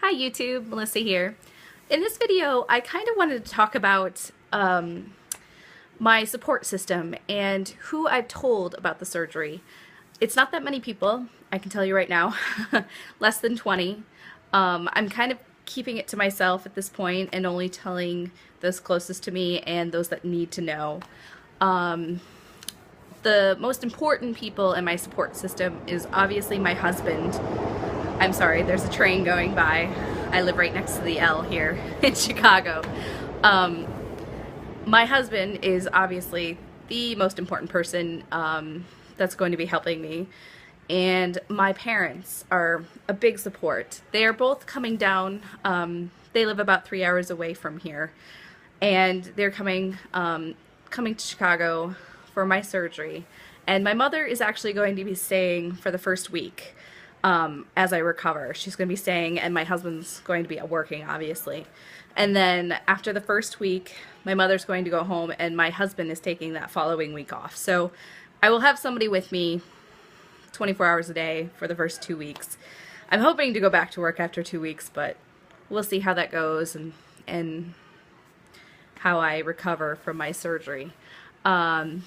Hi YouTube, Melissa here. In this video, I kind of wanted to talk about my support system and who I've told about the surgery. It's not that many people, I can tell you right now, less than 20. I'm kind of keeping it to myself at this point and only telling those closest to me and those that need to know. The most important people in my support system is obviously my husband. I'm sorry, there's a train going by. I live right next to the L here in Chicago. My husband is obviously the most important person that's going to be helping me. And my parents are a big support. They are both coming down. They live about 3 hours away from here. And they're coming to Chicago for my surgery. And my mother is actually going to be staying for the first week. As I recover. She's going to be staying and my husband's going to be working, obviously. And then after the first week, my mother's going to go home and my husband is taking that following week off. So I will have somebody with me 24 hours a day for the first 2 weeks. I'm hoping to go back to work after 2 weeks, but we'll see how that goes and how I recover from my surgery. And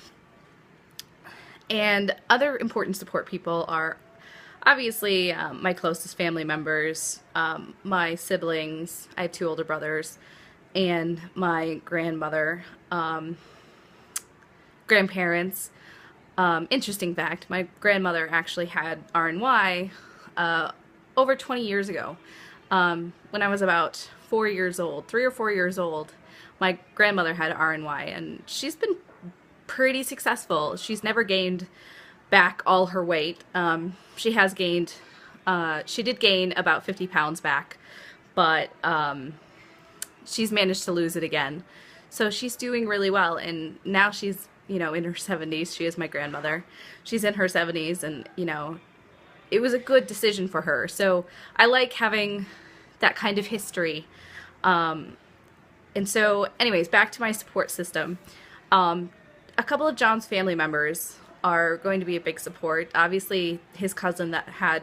other important support people are obviously, my closest family members, my siblings, I have 2 older brothers, and my grandmother, grandparents. Interesting fact, my grandmother actually had RNY over 20 years ago. When I was about 4 years old, 3 or 4 years old, my grandmother had RNY, and she's been pretty successful. She's never gained back all her weight. She has gained, she did gain about 50 pounds back, but she's managed to lose it again. So she's doing really well, and now she's, you know, in her 70s. She is my grandmother. She's in her 70s, and, you know, it was a good decision for her. So I like having that kind of history. And so, anyways, back to my support system. A couple of John's family members are going to be a big support. Obviously, his cousin that had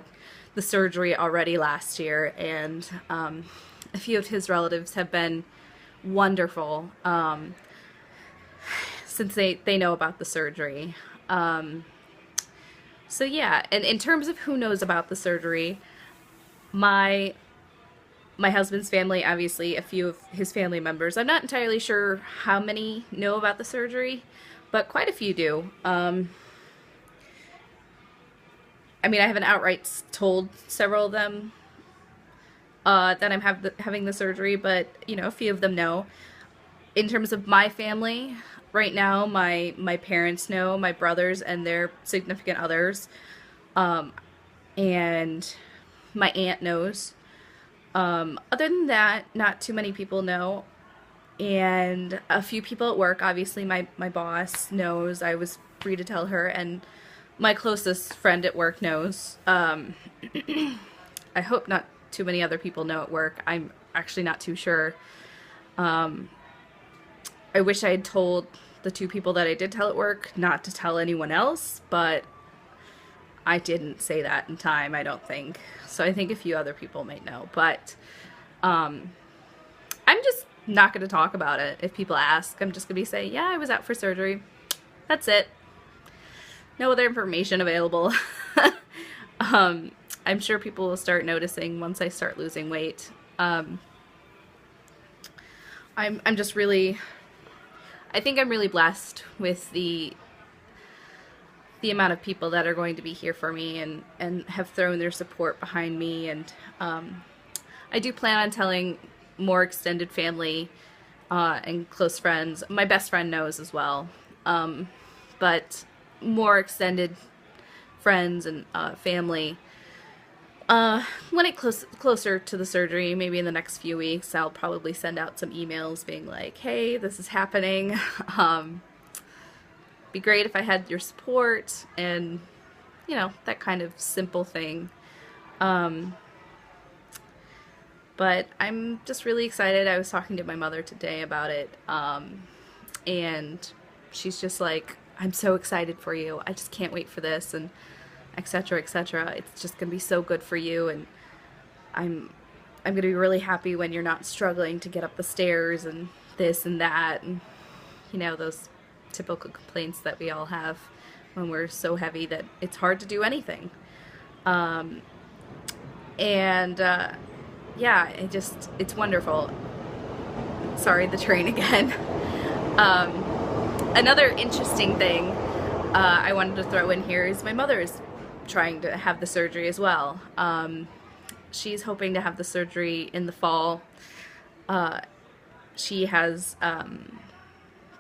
the surgery already last year, and a few of his relatives have been wonderful since they know about the surgery. So yeah, and in terms of who knows about the surgery, my husband's family, obviously a few of his family members. I'm not entirely sure how many know about the surgery, but quite a few do. I mean, I haven't outright told several of them that I'm having the surgery, but, you know, a few of them know. In terms of my family, right now, my parents know, my brothers and their significant others, and my aunt knows. Other than that, not too many people know. And a few people at work, obviously my boss knows. I was free to tell her, and my closest friend at work knows. I hope not too many other people know at work. I'm actually not too sure. I wish I had told the 2 people that I did tell at work not to tell anyone else, but I didn't say that in time, I don't think. So I think a few other people might know, but I'm just not going to talk about it. If people ask, I'm just going to be saying, yeah, I was out for surgery. That's it. No other information available. I'm sure people will start noticing once I start losing weight. I'm just really, I think I'm really blessed with the amount of people that are going to be here for me and have thrown their support behind me. And I do plan on telling more extended family and close friends. My best friend knows as well, but more extended friends and family. When it closer to the surgery, maybe in the next few weeks, I'll probably send out some emails being like, hey, this is happening. Be great if I had your support, and, you know, that kind of simple thing. But I'm just really excited. I was talking to my mother today about it, and she's just like, I'm so excited for you. I just can't wait for this, and etc., etc. It's just going to be so good for you, and I'm I'm going to be really happy when you're not struggling to get up the stairs and this and that, and you know, those typical complaints that we all have when we're so heavy that it's hard to do anything. Um, and yeah, it's wonderful. Sorry, the train again. um, Another interesting thing I wanted to throw in here is my mother is trying to have the surgery as well. She's hoping to have the surgery in the fall. She has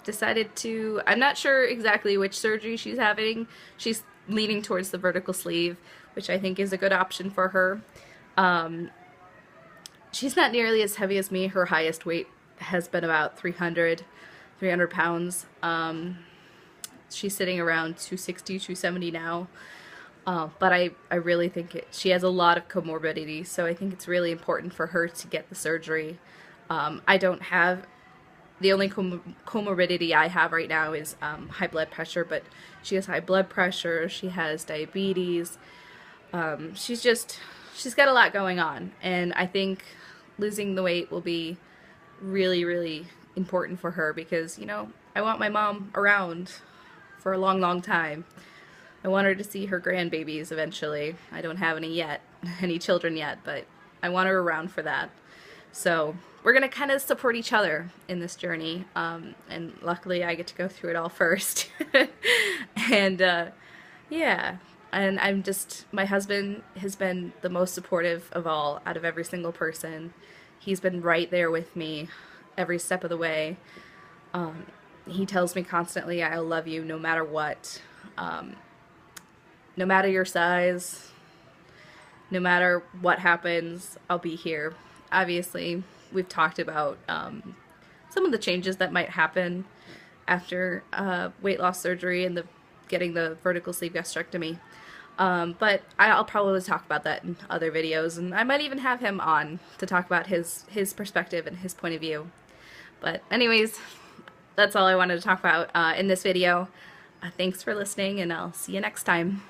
decided to, I'm not sure exactly which surgery she's having. She's leaning towards the vertical sleeve, which I think is a good option for her. She's not nearly as heavy as me. Her highest weight has been about 300 pounds. She's sitting around 260, 270 now. But I really think she has a lot of comorbidity, so I think it's really important for her to get the surgery. I don't have, the only comorbidity I have right now is high blood pressure, but she has high blood pressure, she has diabetes, she's got a lot going on, and I think losing the weight will be really, really important for her because, you know, I want my mom around for a long, long time. I want her to see her grandbabies eventually. I don't have any yet, any children yet, but I want her around for that. So we're going to kind of support each other in this journey, and luckily I get to go through it all first. And yeah, and my husband has been the most supportive of all out of every single person. He's been right there with me every step of the way. He tells me constantly, "I'll love you no matter what. No matter your size, no matter what happens, I'll be here." Obviously, we've talked about some of the changes that might happen after weight loss surgery and getting the vertical sleeve gastrectomy. But I'll probably talk about that in other videos, and I might even have him on to talk about his perspective and his point of view. But anyways, that's all I wanted to talk about in this video. Thanks for listening, and I'll see you next time.